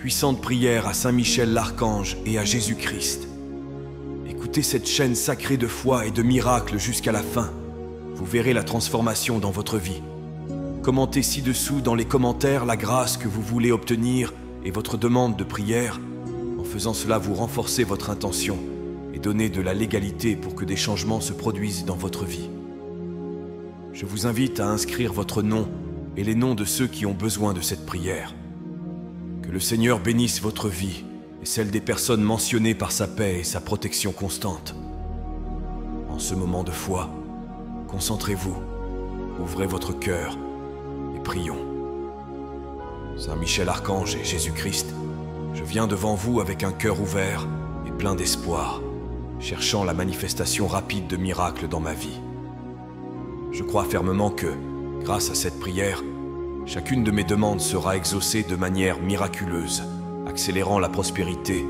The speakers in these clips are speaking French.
Puissante prière à Saint Michel l'Archange et à Jésus-Christ. Écoutez cette chaîne sacrée de foi et de miracles jusqu'à la fin. Vous verrez la transformation dans votre vie. Commentez ci-dessous dans les commentaires la grâce que vous voulez obtenir et votre demande de prière. En faisant cela, vous renforcez votre intention et donnez de la légalité pour que des changements se produisent dans votre vie. Je vous invite à inscrire votre nom et les noms de ceux qui ont besoin de cette prière. Que le Seigneur bénisse votre vie et celle des personnes mentionnées par sa paix et sa protection constante. En ce moment de foi, concentrez-vous, ouvrez votre cœur et prions. Saint Michel Archange et Jésus-Christ, je viens devant vous avec un cœur ouvert et plein d'espoir, cherchant la manifestation rapide de miracles dans ma vie. Je crois fermement que, grâce à cette prière, chacune de mes demandes sera exaucée de manière miraculeuse, accélérant la prospérité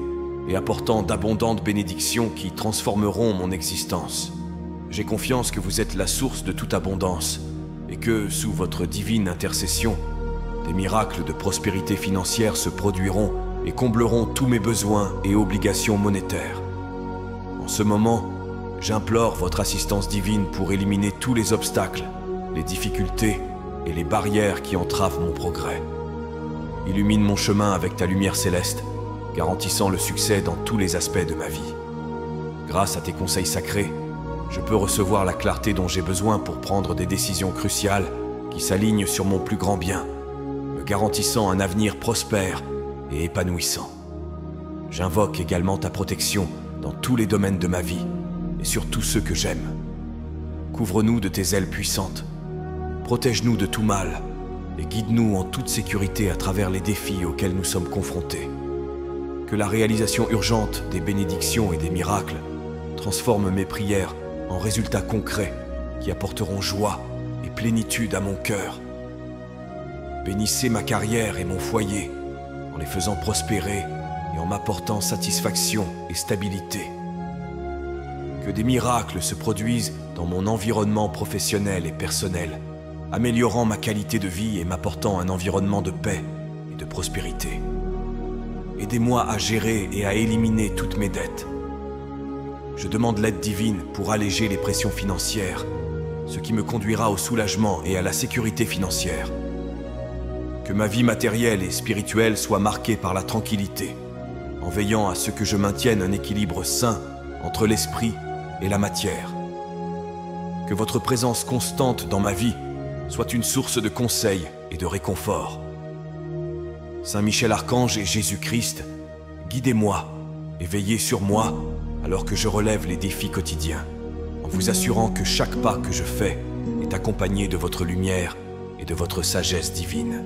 et apportant d'abondantes bénédictions qui transformeront mon existence. J'ai confiance que vous êtes la source de toute abondance et que, sous votre divine intercession, des miracles de prospérité financière se produiront et combleront tous mes besoins et obligations monétaires. En ce moment, j'implore votre assistance divine pour éliminer tous les obstacles, les difficultés et les barrières qui entravent mon progrès. Illumine mon chemin avec ta lumière céleste, garantissant le succès dans tous les aspects de ma vie. Grâce à tes conseils sacrés, je peux recevoir la clarté dont j'ai besoin pour prendre des décisions cruciales qui s'alignent sur mon plus grand bien, me garantissant un avenir prospère et épanouissant. J'invoque également ta protection dans tous les domaines de ma vie et sur tous ceux que j'aime. Couvre-nous de tes ailes puissantes, protège-nous de tout mal et guide-nous en toute sécurité à travers les défis auxquels nous sommes confrontés. Que la réalisation urgente des bénédictions et des miracles transforme mes prières en résultats concrets qui apporteront joie et plénitude à mon cœur. Bénissez ma carrière et mon foyer en les faisant prospérer et en m'apportant satisfaction et stabilité. Que des miracles se produisent dans mon environnement professionnel et personnel, améliorant ma qualité de vie et m'apportant un environnement de paix et de prospérité. Aidez-moi à gérer et à éliminer toutes mes dettes. Je demande l'aide divine pour alléger les pressions financières, ce qui me conduira au soulagement et à la sécurité financière. Que ma vie matérielle et spirituelle soit marquée par la tranquillité, en veillant à ce que je maintienne un équilibre sain entre l'esprit et la matière. Que votre présence constante dans ma vie soit une source de conseils et de réconfort. Saint Michel Archange et Jésus-Christ, guidez-moi et veillez sur moi alors que je relève les défis quotidiens, en vous assurant que chaque pas que je fais est accompagné de votre lumière et de votre sagesse divine.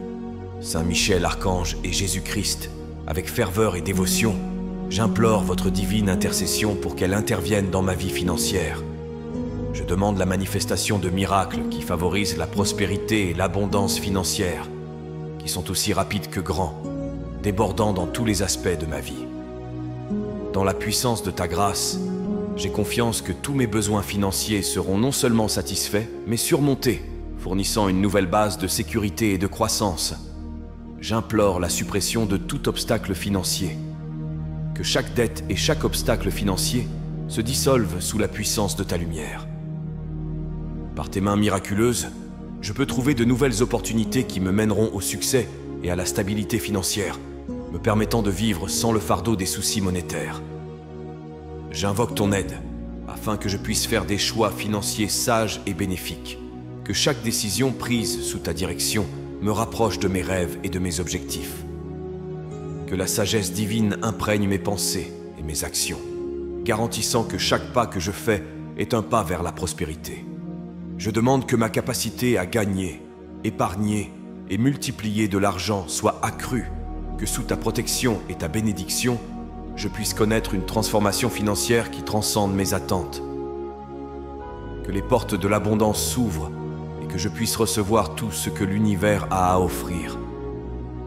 Saint Michel Archange et Jésus-Christ, avec ferveur et dévotion, j'implore votre divine intercession pour qu'elle intervienne dans ma vie financière. Je demande la manifestation de miracles qui favorisent la prospérité et l'abondance financière, qui sont aussi rapides que grands, débordant dans tous les aspects de ma vie. Dans la puissance de ta grâce, j'ai confiance que tous mes besoins financiers seront non seulement satisfaits, mais surmontés, fournissant une nouvelle base de sécurité et de croissance. J'implore la suppression de tout obstacle financier. Que chaque dette et chaque obstacle financier se dissolvent sous la puissance de ta lumière. Par tes mains miraculeuses, je peux trouver de nouvelles opportunités qui me mèneront au succès et à la stabilité financière, me permettant de vivre sans le fardeau des soucis monétaires. J'invoque ton aide, afin que je puisse faire des choix financiers sages et bénéfiques. Que chaque décision prise sous ta direction me rapproche de mes rêves et de mes objectifs. Que la sagesse divine imprègne mes pensées et mes actions, garantissant que chaque pas que je fais est un pas vers la prospérité. Je demande que ma capacité à gagner, épargner et multiplier de l'argent soit accrue, que sous ta protection et ta bénédiction, je puisse connaître une transformation financière qui transcende mes attentes. Que les portes de l'abondance s'ouvrent et que je puisse recevoir tout ce que l'univers a à offrir.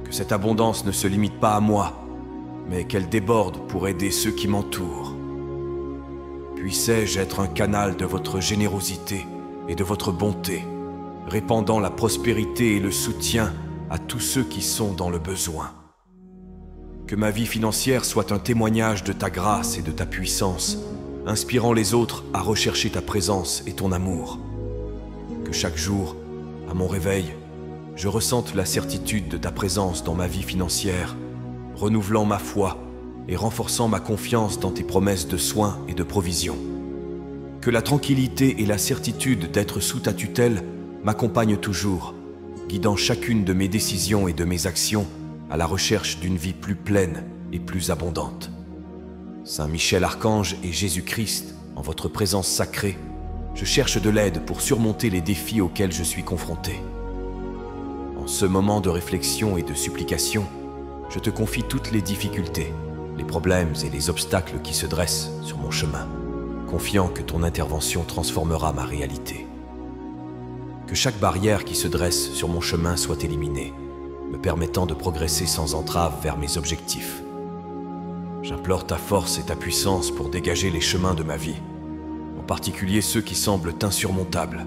Que cette abondance ne se limite pas à moi, mais qu'elle déborde pour aider ceux qui m'entourent. Puissais-je être un canal de votre générosité et de votre bonté, répandant la prospérité et le soutien à tous ceux qui sont dans le besoin. Que ma vie financière soit un témoignage de ta grâce et de ta puissance, inspirant les autres à rechercher ta présence et ton amour. Que chaque jour, à mon réveil, je ressente la certitude de ta présence dans ma vie financière, renouvelant ma foi et renforçant ma confiance dans tes promesses de soins et de provision. Que la tranquillité et la certitude d'être sous ta tutelle m'accompagnent toujours, guidant chacune de mes décisions et de mes actions à la recherche d'une vie plus pleine et plus abondante. Saint Michel Archange et Jésus-Christ, en votre présence sacrée, je cherche de l'aide pour surmonter les défis auxquels je suis confronté. En ce moment de réflexion et de supplication, je te confie toutes les difficultés, les problèmes et les obstacles qui se dressent sur mon chemin, confiant que ton intervention transformera ma réalité. Que chaque barrière qui se dresse sur mon chemin soit éliminée, me permettant de progresser sans entrave vers mes objectifs. J'implore ta force et ta puissance pour dégager les chemins de ma vie, en particulier ceux qui semblent insurmontables.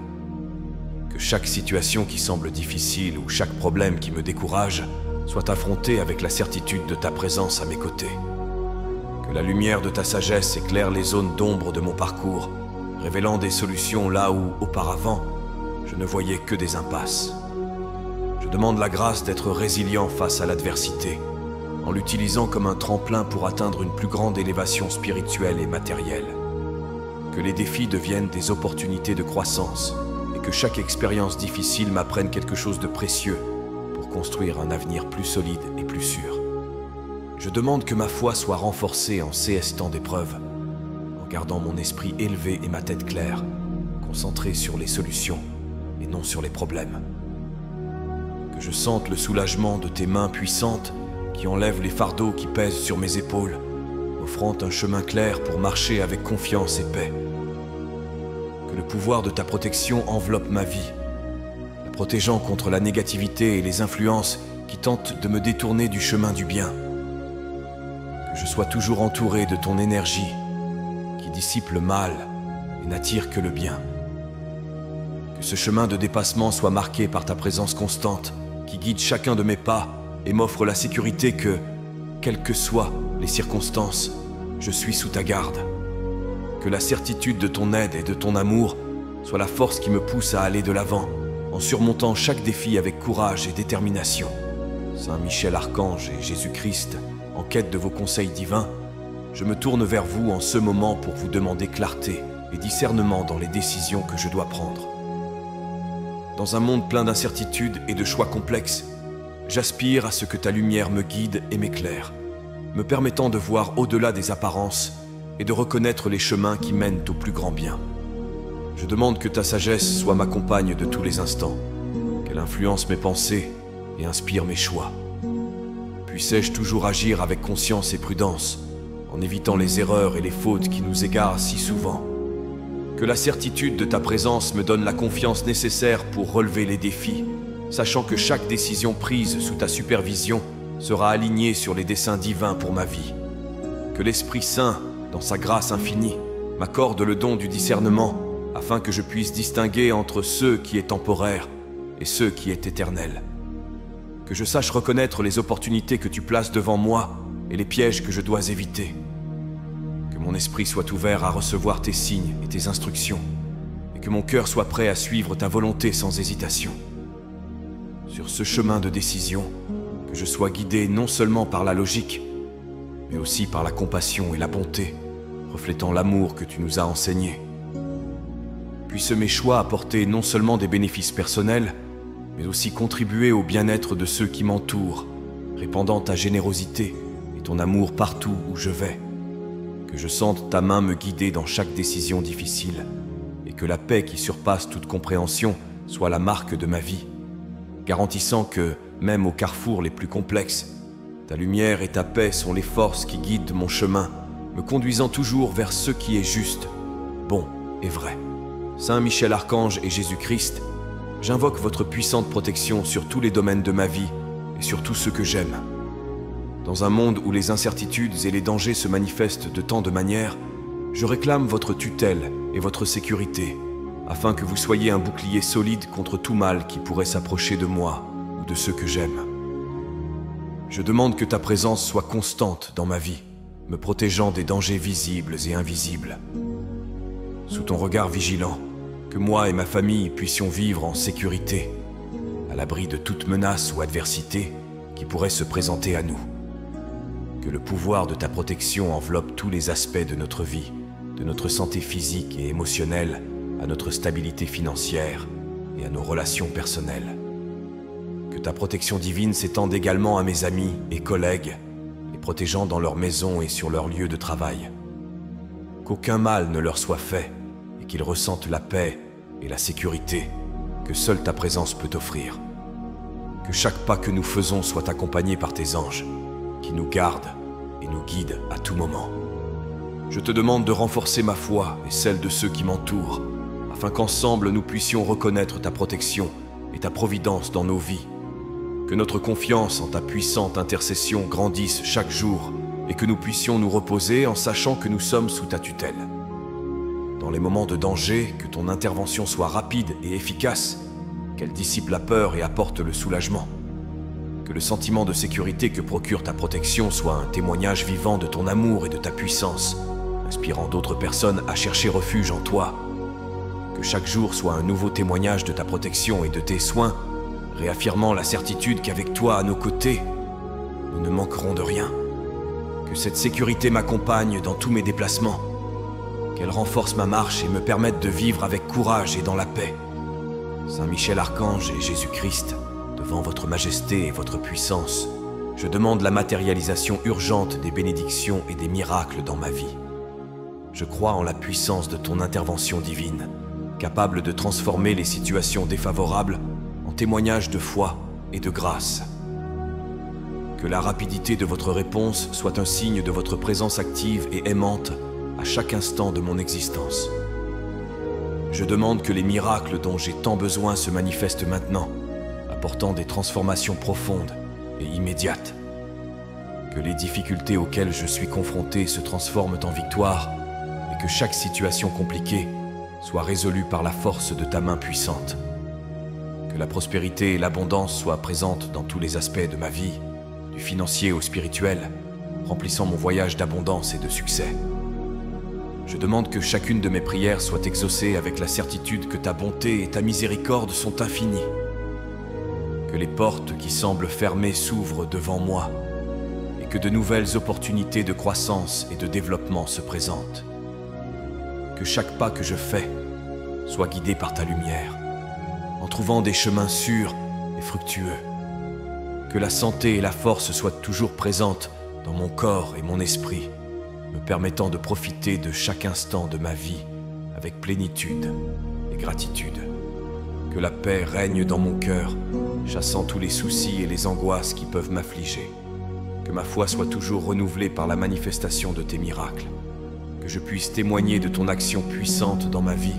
Que chaque situation qui semble difficile ou chaque problème qui me décourage soit affronté avec la certitude de ta présence à mes côtés. Que la lumière de ta sagesse éclaire les zones d'ombre de mon parcours, révélant des solutions là où, auparavant, je ne voyais que des impasses. Je demande la grâce d'être résilient face à l'adversité, en l'utilisant comme un tremplin pour atteindre une plus grande élévation spirituelle et matérielle. Que les défis deviennent des opportunités de croissance et que chaque expérience difficile m'apprenne quelque chose de précieux pour construire un avenir plus solide et plus sûr. Je demande que ma foi soit renforcée en ces temps d'épreuve, en gardant mon esprit élevé et ma tête claire, concentrée sur les solutions et non sur les problèmes. Que je sente le soulagement de tes mains puissantes qui enlèvent les fardeaux qui pèsent sur mes épaules, offrant un chemin clair pour marcher avec confiance et paix. Que le pouvoir de ta protection enveloppe ma vie, la protégeant contre la négativité et les influences qui tentent de me détourner du chemin du bien. Que je sois toujours entouré de ton énergie qui dissipe le mal et n'attire que le bien. Que ce chemin de dépassement soit marqué par ta présence constante qui guide chacun de mes pas et m'offre la sécurité que, quelles que soient les circonstances, je suis sous ta garde. Que la certitude de ton aide et de ton amour soit la force qui me pousse à aller de l'avant, en surmontant chaque défi avec courage et détermination. Saint Michel Archange et Jésus-Christ, en quête de vos conseils divins, je me tourne vers vous en ce moment pour vous demander clarté et discernement dans les décisions que je dois prendre. Dans un monde plein d'incertitudes et de choix complexes, j'aspire à ce que ta lumière me guide et m'éclaire, me permettant de voir au-delà des apparences et de reconnaître les chemins qui mènent au plus grand bien. Je demande que ta sagesse soit ma compagne de tous les instants, qu'elle influence mes pensées et inspire mes choix. Puissais-je toujours agir avec conscience et prudence, en évitant les erreurs et les fautes qui nous égarent si souvent. Que la certitude de ta présence me donne la confiance nécessaire pour relever les défis, sachant que chaque décision prise sous ta supervision sera alignée sur les desseins divins pour ma vie. Que l'Esprit Saint, dans sa grâce infinie, m'accorde le don du discernement, afin que je puisse distinguer entre ce qui est temporaire et ce qui est éternel. Que je sache reconnaître les opportunités que tu places devant moi et les pièges que je dois éviter. Que mon esprit soit ouvert à recevoir tes signes et tes instructions, et que mon cœur soit prêt à suivre ta volonté sans hésitation. Sur ce chemin de décision, que je sois guidé non seulement par la logique, mais aussi par la compassion et la bonté, reflétant l'amour que tu nous as enseigné. Puissent mes choix apporter non seulement des bénéfices personnels, mais aussi contribuer au bien-être de ceux qui m'entourent, répandant ta générosité et ton amour partout où je vais. Que je sente ta main me guider dans chaque décision difficile, et que la paix qui surpasse toute compréhension soit la marque de ma vie, garantissant que, même aux carrefours les plus complexes, ta lumière et ta paix sont les forces qui guident mon chemin, me conduisant toujours vers ce qui est juste, bon et vrai. Saint Michel Archange et Jésus-Christ, j'invoque votre puissante protection sur tous les domaines de ma vie et sur tout ce que j'aime. Dans un monde où les incertitudes et les dangers se manifestent de tant de manières, je réclame votre tutelle et votre sécurité, afin que vous soyez un bouclier solide contre tout mal qui pourrait s'approcher de moi ou de ceux que j'aime. Je demande que ta présence soit constante dans ma vie, me protégeant des dangers visibles et invisibles. Sous ton regard vigilant, que moi et ma famille puissions vivre en sécurité, à l'abri de toute menace ou adversité qui pourrait se présenter à nous. Que le pouvoir de ta protection enveloppe tous les aspects de notre vie, de notre santé physique et émotionnelle, à notre stabilité financière et à nos relations personnelles. Que ta protection divine s'étende également à mes amis et collègues, les protégeant dans leur maison et sur leur lieu de travail. Qu'aucun mal ne leur soit fait et qu'ils ressentent la paix et la sécurité que seule ta présence peut offrir. Que chaque pas que nous faisons soit accompagné par tes anges, qui nous gardent et nous guident à tout moment. Je te demande de renforcer ma foi et celle de ceux qui m'entourent, afin qu'ensemble nous puissions reconnaître ta protection et ta providence dans nos vies. Que notre confiance en ta puissante intercession grandisse chaque jour et que nous puissions nous reposer en sachant que nous sommes sous ta tutelle. Dans les moments de danger, que ton intervention soit rapide et efficace, qu'elle dissipe la peur et apporte le soulagement. Que le sentiment de sécurité que procure ta protection soit un témoignage vivant de ton amour et de ta puissance, inspirant d'autres personnes à chercher refuge en toi. Que chaque jour soit un nouveau témoignage de ta protection et de tes soins, réaffirmant la certitude qu'avec toi à nos côtés, nous ne manquerons de rien. Que cette sécurité m'accompagne dans tous mes déplacements, qu'elle renforce ma marche et me permette de vivre avec courage et dans la paix. Saint Michel Archange et Jésus-Christ, devant votre majesté et votre puissance, je demande la matérialisation urgente des bénédictions et des miracles dans ma vie. Je crois en la puissance de ton intervention divine, capable de transformer les situations défavorables en témoignages de foi et de grâce. Que la rapidité de votre réponse soit un signe de votre présence active et aimante à chaque instant de mon existence. Je demande que les miracles dont j'ai tant besoin se manifestent maintenant, apportant des transformations profondes et immédiates. Que les difficultés auxquelles je suis confronté se transforment en victoire et que chaque situation compliquée soit résolue par la force de ta main puissante. Que la prospérité et l'abondance soient présentes dans tous les aspects de ma vie, du financier au spirituel, remplissant mon voyage d'abondance et de succès. Je demande que chacune de mes prières soit exaucée avec la certitude que ta bonté et ta miséricorde sont infinies. Que les portes qui semblent fermées s'ouvrent devant moi et que de nouvelles opportunités de croissance et de développement se présentent. Que chaque pas que je fais soit guidé par ta lumière, en trouvant des chemins sûrs et fructueux. Que la santé et la force soient toujours présentes dans mon corps et mon esprit, me permettant de profiter de chaque instant de ma vie avec plénitude et gratitude. Que la paix règne dans mon cœur, chassant tous les soucis et les angoisses qui peuvent m'affliger. Que ma foi soit toujours renouvelée par la manifestation de tes miracles. Que je puisse témoigner de ton action puissante dans ma vie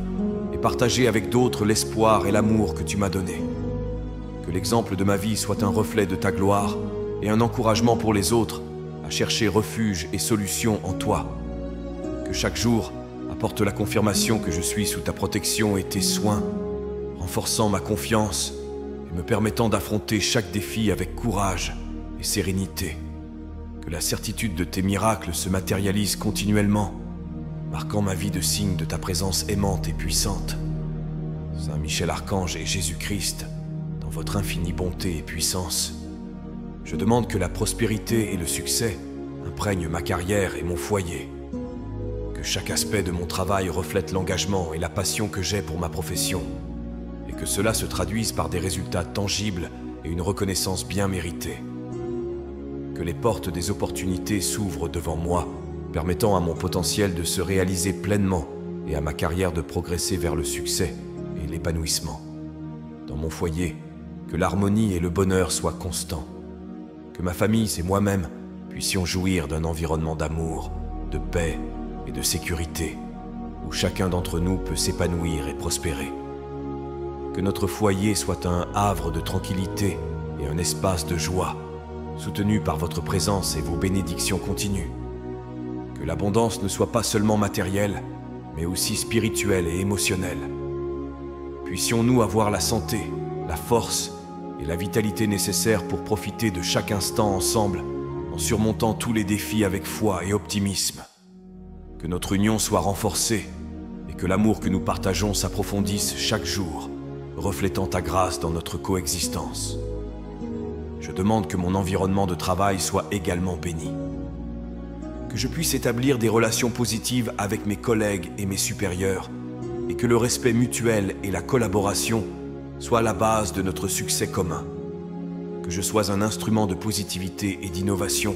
et partager avec d'autres l'espoir et l'amour que tu m'as donné. Que l'exemple de ma vie soit un reflet de ta gloire et un encouragement pour les autres à chercher refuge et solution en toi. Que chaque jour apporte la confirmation que je suis sous ta protection et tes soins, renforçant ma confiance et me permettant d'affronter chaque défi avec courage et sérénité. Que la certitude de tes miracles se matérialise continuellement, marquant ma vie de signes de ta présence aimante et puissante. Saint Michel Archange et Jésus-Christ, dans votre infinie bonté et puissance, je demande que la prospérité et le succès imprègnent ma carrière et mon foyer. Que chaque aspect de mon travail reflète l'engagement et la passion que j'ai pour ma profession, et que cela se traduise par des résultats tangibles et une reconnaissance bien méritée. Que les portes des opportunités s'ouvrent devant moi, permettant à mon potentiel de se réaliser pleinement et à ma carrière de progresser vers le succès et l'épanouissement. Dans mon foyer, que l'harmonie et le bonheur soient constants. Que ma famille et moi-même puissions jouir d'un environnement d'amour, de paix et de sécurité, où chacun d'entre nous peut s'épanouir et prospérer. Que notre foyer soit un havre de tranquillité et un espace de joie, soutenu par votre présence et vos bénédictions continues. Que l'abondance ne soit pas seulement matérielle, mais aussi spirituelle et émotionnelle. Puissions-nous avoir la santé, la force et la vitalité nécessaire pour profiter de chaque instant ensemble, en surmontant tous les défis avec foi et optimisme. Que notre union soit renforcée et que l'amour que nous partageons s'approfondisse chaque jour, reflétant ta grâce dans notre coexistence. Je demande que mon environnement de travail soit également béni. Que je puisse établir des relations positives avec mes collègues et mes supérieurs, et que le respect mutuel et la collaboration soient la base de notre succès commun. Que je sois un instrument de positivité et d'innovation,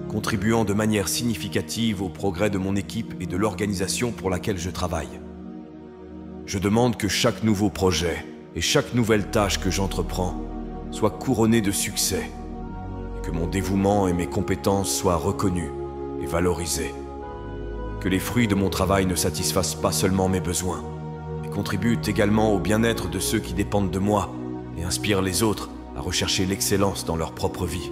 contribuant de manière significative au progrès de mon équipe et de l'organisation pour laquelle je travaille. Je demande que chaque nouveau projet et chaque nouvelle tâche que j'entreprends soit couronné de succès, et que mon dévouement et mes compétences soient reconnus et valorisés. Que les fruits de mon travail ne satisfassent pas seulement mes besoins, mais contribuent également au bien-être de ceux qui dépendent de moi et inspirent les autres à rechercher l'excellence dans leur propre vie.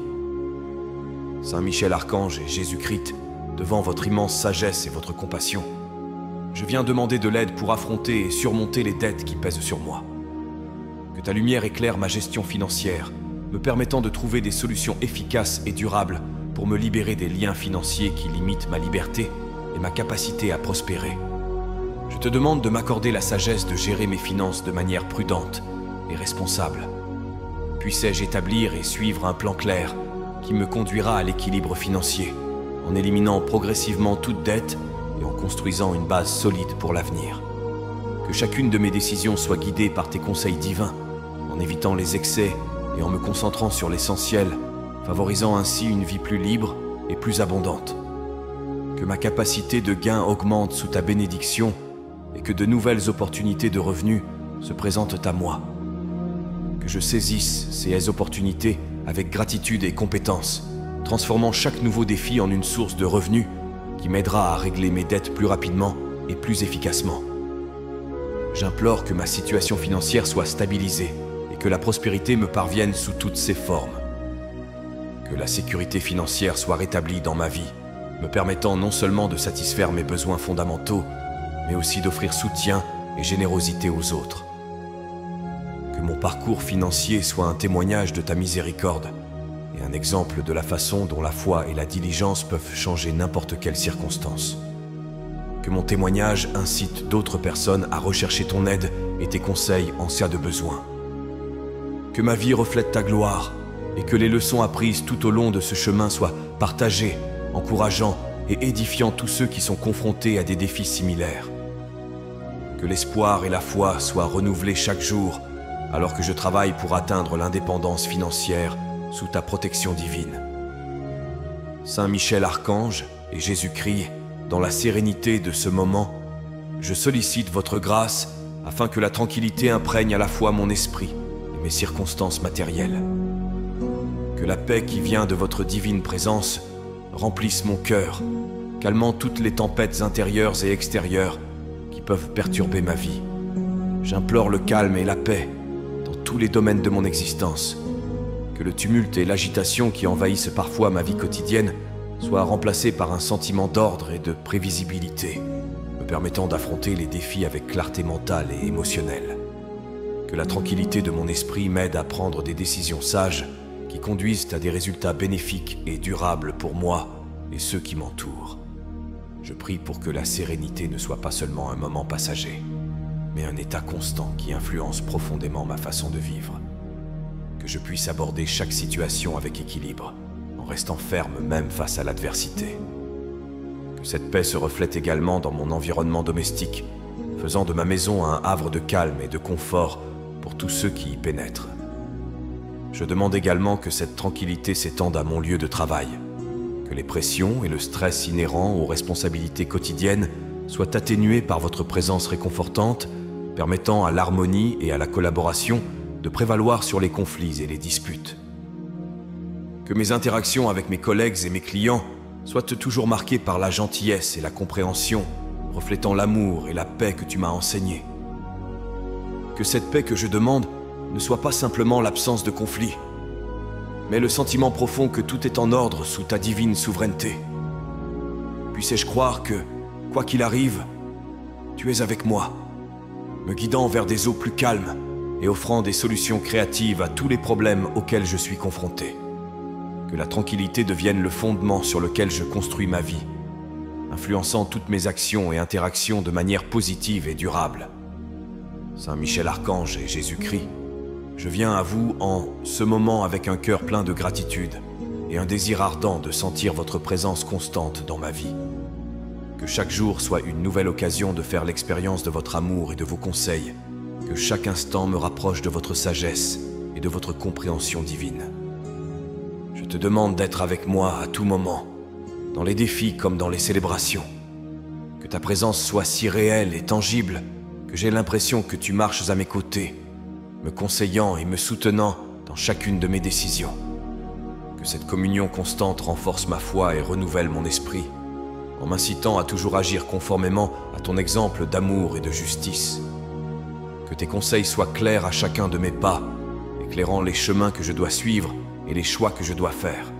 Saint Michel Archange et Jésus-Christ, devant votre immense sagesse et votre compassion, je viens demander de l'aide pour affronter et surmonter les dettes qui pèsent sur moi. Que ta lumière éclaire ma gestion financière, me permettant de trouver des solutions efficaces et durables pour me libérer des liens financiers qui limitent ma liberté et ma capacité à prospérer. Je te demande de m'accorder la sagesse de gérer mes finances de manière prudente et responsable. Puissais-je établir et suivre un plan clair qui me conduira à l'équilibre financier, en éliminant progressivement toute dette et en construisant une base solide pour l'avenir. Que chacune de mes décisions soit guidée par tes conseils divins, en évitant les excès et en me concentrant sur l'essentiel, favorisant ainsi une vie plus libre et plus abondante. Que ma capacité de gain augmente sous ta bénédiction et que de nouvelles opportunités de revenus se présentent à moi. Que je saisisse ces opportunités avec gratitude et compétence, transformant chaque nouveau défi en une source de revenus qui m'aidera à régler mes dettes plus rapidement et plus efficacement. J'implore que ma situation financière soit stabilisée et que la prospérité me parvienne sous toutes ses formes. Que la sécurité financière soit rétablie dans ma vie, me permettant non seulement de satisfaire mes besoins fondamentaux, mais aussi d'offrir soutien et générosité aux autres. Que mon parcours financier soit un témoignage de ta miséricorde et un exemple de la façon dont la foi et la diligence peuvent changer n'importe quelle circonstance. Que mon témoignage incite d'autres personnes à rechercher ton aide et tes conseils en cas de besoin. Que ma vie reflète ta gloire et que les leçons apprises tout au long de ce chemin soient partagées, encourageant et édifiant tous ceux qui sont confrontés à des défis similaires. Que l'espoir et la foi soient renouvelés chaque jour alors que je travaille pour atteindre l'indépendance financière sous ta protection divine. Saint Michel Archange et Jésus-Christ, dans la sérénité de ce moment, je sollicite votre grâce afin que la tranquillité imprègne à la fois mon esprit et mes circonstances matérielles. Que la paix qui vient de votre divine présence remplisse mon cœur, calmant toutes les tempêtes intérieures et extérieures qui peuvent perturber ma vie. J'implore le calme et la paix dans tous les domaines de mon existence. Que le tumulte et l'agitation qui envahissent parfois ma vie quotidienne soient remplacés par un sentiment d'ordre et de prévisibilité, me permettant d'affronter les défis avec clarté mentale et émotionnelle. Que la tranquillité de mon esprit m'aide à prendre des décisions sages qui conduisent à des résultats bénéfiques et durables pour moi et ceux qui m'entourent. Je prie pour que la sérénité ne soit pas seulement un moment passager, mais un état constant qui influence profondément ma façon de vivre. Que je puisse aborder chaque situation avec équilibre, en restant ferme même face à l'adversité. Que cette paix se reflète également dans mon environnement domestique, faisant de ma maison un havre de calme et de confort pour tous ceux qui y pénètrent. Je demande également que cette tranquillité s'étende à mon lieu de travail, que les pressions et le stress inhérents aux responsabilités quotidiennes soient atténués par votre présence réconfortante, permettant à l'harmonie et à la collaboration de prévaloir sur les conflits et les disputes. Que mes interactions avec mes collègues et mes clients soient toujours marquées par la gentillesse et la compréhension, reflétant l'amour et la paix que tu m'as enseigné. Que cette paix que je demande ne soit pas simplement l'absence de conflit, mais le sentiment profond que tout est en ordre sous ta divine souveraineté. Puissais-je croire que, quoi qu'il arrive, tu es avec moi, me guidant vers des eaux plus calmes et offrant des solutions créatives à tous les problèmes auxquels je suis confronté. Que la tranquillité devienne le fondement sur lequel je construis ma vie, influençant toutes mes actions et interactions de manière positive et durable. Saint Michel Archange et Jésus-Christ, je viens à vous en ce moment avec un cœur plein de gratitude et un désir ardent de sentir votre présence constante dans ma vie. Que chaque jour soit une nouvelle occasion de faire l'expérience de votre amour et de vos conseils. Que chaque instant me rapproche de votre sagesse et de votre compréhension divine. Je te demande d'être avec moi à tout moment, dans les défis comme dans les célébrations. Que ta présence soit si réelle et tangible que j'ai l'impression que tu marches à mes côtés, me conseillant et me soutenant dans chacune de mes décisions. Que cette communion constante renforce ma foi et renouvelle mon esprit, en m'incitant à toujours agir conformément à ton exemple d'amour et de justice. Que tes conseils soient clairs à chacun de mes pas, éclairant les chemins que je dois suivre et les choix que je dois faire.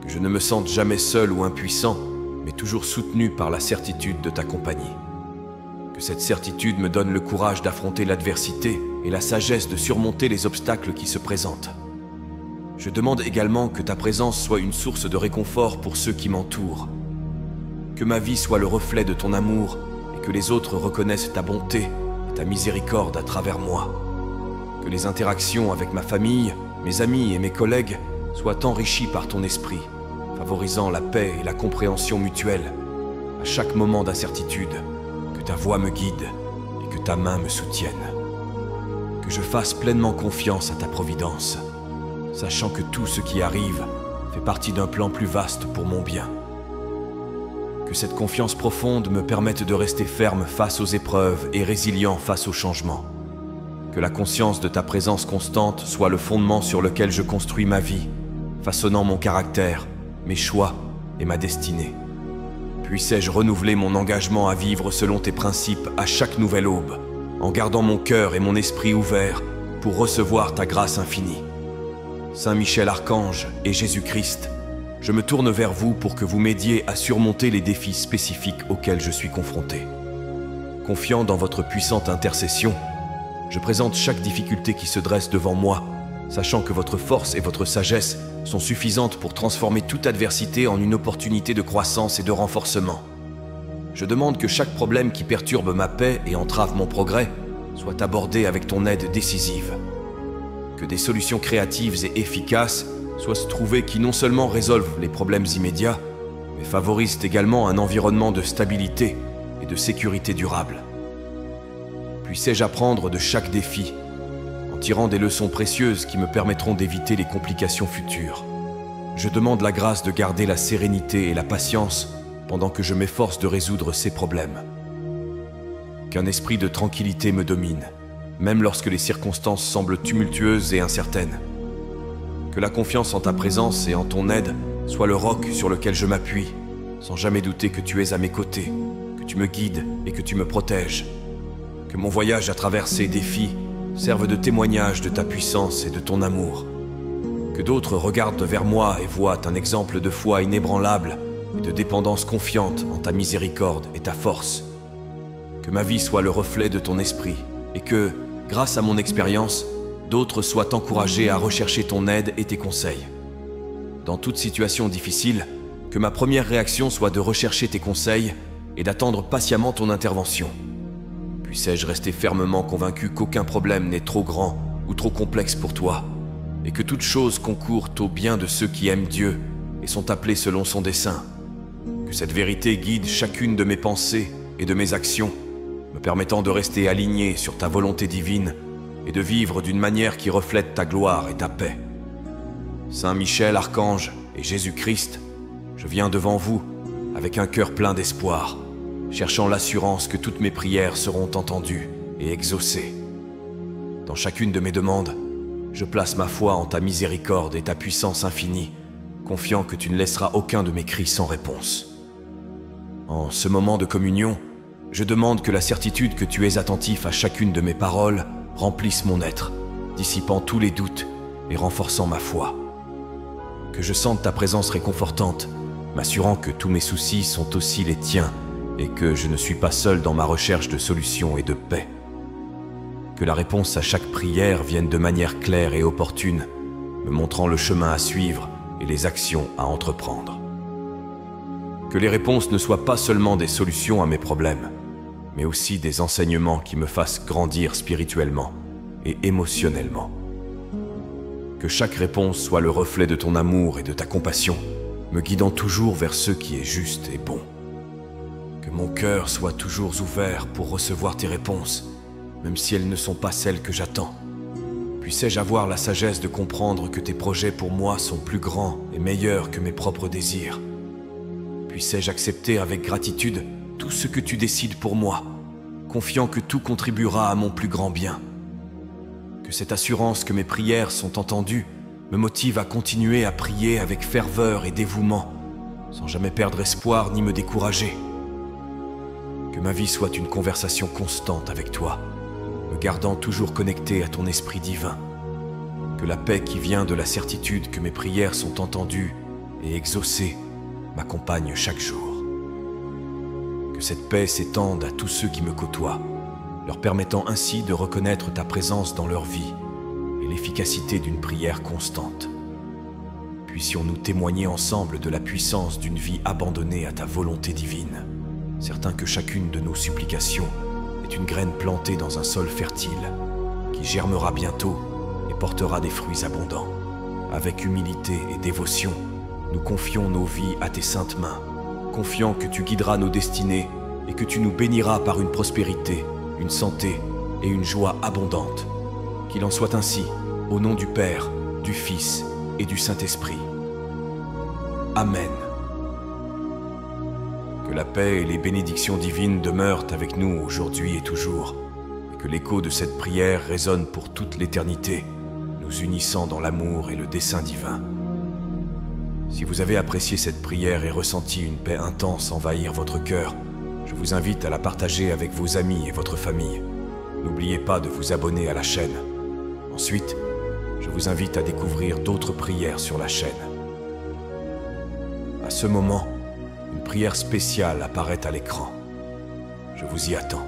Que je ne me sente jamais seul ou impuissant, mais toujours soutenu par la certitude de ta compagnie. Que cette certitude me donne le courage d'affronter l'adversité et la sagesse de surmonter les obstacles qui se présentent. Je demande également que ta présence soit une source de réconfort pour ceux qui m'entourent. Que ma vie soit le reflet de ton amour et que les autres reconnaissent ta bonté et ta miséricorde à travers moi. Que les interactions avec ma famille, mes amis et mes collègues soient enrichies par ton esprit, favorisant la paix et la compréhension mutuelle. À chaque moment d'incertitude, que ta voix me guide et que ta main me soutienne. Que je fasse pleinement confiance à ta providence, sachant que tout ce qui arrive fait partie d'un plan plus vaste pour mon bien. Que cette confiance profonde me permette de rester ferme face aux épreuves et résilient face aux changements. Que la conscience de ta présence constante soit le fondement sur lequel je construis ma vie, façonnant mon caractère, mes choix et ma destinée. Puissais-je renouveler mon engagement à vivre selon tes principes à chaque nouvelle aube, en gardant mon cœur et mon esprit ouverts pour recevoir ta grâce infinie. Saint Michel Archange et Jésus-Christ, je me tourne vers vous pour que vous m'aidiez à surmonter les défis spécifiques auxquels je suis confronté. Confiant dans votre puissante intercession, je présente chaque difficulté qui se dresse devant moi, sachant que votre force et votre sagesse sont suffisantes pour transformer toute adversité en une opportunité de croissance et de renforcement. Je demande que chaque problème qui perturbe ma paix et entrave mon progrès soit abordé avec ton aide décisive. Que des solutions créatives et efficaces soient trouvées qui non seulement résolvent les problèmes immédiats, mais favorisent également un environnement de stabilité et de sécurité durable. Puissais-je apprendre de chaque défi, en tirant des leçons précieuses qui me permettront d'éviter les complications futures. Je demande la grâce de garder la sérénité et la patience pendant que je m'efforce de résoudre ces problèmes. Qu'un esprit de tranquillité me domine, même lorsque les circonstances semblent tumultueuses et incertaines. Que la confiance en ta présence et en ton aide soit le roc sur lequel je m'appuie, sans jamais douter que tu es à mes côtés, que tu me guides et que tu me protèges. Que mon voyage à travers ces défis serve de témoignage de ta puissance et de ton amour. Que d'autres regardent vers moi et voient un exemple de foi inébranlable et de dépendance confiante en ta miséricorde et ta force. Que ma vie soit le reflet de ton esprit et que, grâce à mon expérience, d'autres soient encouragés à rechercher ton aide et tes conseils. Dans toute situation difficile, que ma première réaction soit de rechercher tes conseils et d'attendre patiemment ton intervention. Puissais-je rester fermement convaincu qu'aucun problème n'est trop grand ou trop complexe pour toi, et que toute chose concourt au bien de ceux qui aiment Dieu et sont appelés selon son dessein. Que cette vérité guide chacune de mes pensées et de mes actions, me permettant de rester aligné sur ta volonté divine et de vivre d'une manière qui reflète ta gloire et ta paix. Saint Michel Archange et Jésus-Christ, je viens devant vous avec un cœur plein d'espoir, cherchant l'assurance que toutes mes prières seront entendues et exaucées. Dans chacune de mes demandes, je place ma foi en ta miséricorde et ta puissance infinie, confiant que tu ne laisseras aucun de mes cris sans réponse. En ce moment de communion, je demande que la certitude que tu es attentif à chacune de mes paroles remplisse mon être, dissipant tous les doutes et renforçant ma foi. Que je sente ta présence réconfortante, m'assurant que tous mes soucis sont aussi les tiens et que je ne suis pas seul dans ma recherche de solutions et de paix. Que la réponse à chaque prière vienne de manière claire et opportune, me montrant le chemin à suivre et les actions à entreprendre. Que les réponses ne soient pas seulement des solutions à mes problèmes, mais aussi des enseignements qui me fassent grandir spirituellement et émotionnellement. Que chaque réponse soit le reflet de ton amour et de ta compassion, me guidant toujours vers ce qui est juste et bon. Que mon cœur soit toujours ouvert pour recevoir tes réponses, même si elles ne sont pas celles que j'attends. Puissais-je avoir la sagesse de comprendre que tes projets pour moi sont plus grands et meilleurs que mes propres désirs. Puissais-je accepter avec gratitude tout ce que tu décides pour moi, confiant que tout contribuera à mon plus grand bien. Que cette assurance que mes prières sont entendues me motive à continuer à prier avec ferveur et dévouement, sans jamais perdre espoir ni me décourager. Que ma vie soit une conversation constante avec toi, me gardant toujours connecté à ton esprit divin. Que la paix qui vient de la certitude que mes prières sont entendues et exaucées m'accompagne chaque jour. Que cette paix s'étende à tous ceux qui me côtoient, leur permettant ainsi de reconnaître ta présence dans leur vie et l'efficacité d'une prière constante. Puissions-nous témoigner ensemble de la puissance d'une vie abandonnée à ta volonté divine, certains que chacune de nos supplications est une graine plantée dans un sol fertile, qui germera bientôt et portera des fruits abondants. Avec humilité et dévotion, nous confions nos vies à tes saintes mains, confiant que tu guideras nos destinées et que tu nous béniras par une prospérité, une santé et une joie abondante. Qu'il en soit ainsi, au nom du Père, du Fils et du Saint-Esprit. Amen. Que la paix et les bénédictions divines demeurent avec nous aujourd'hui et toujours, et que l'écho de cette prière résonne pour toute l'éternité, nous unissant dans l'amour et le dessein divin. Si vous avez apprécié cette prière et ressenti une paix intense envahir votre cœur, je vous invite à la partager avec vos amis et votre famille. N'oubliez pas de vous abonner à la chaîne. Ensuite, je vous invite à découvrir d'autres prières sur la chaîne. À ce moment, une prière spéciale apparaît à l'écran. Je vous y attends.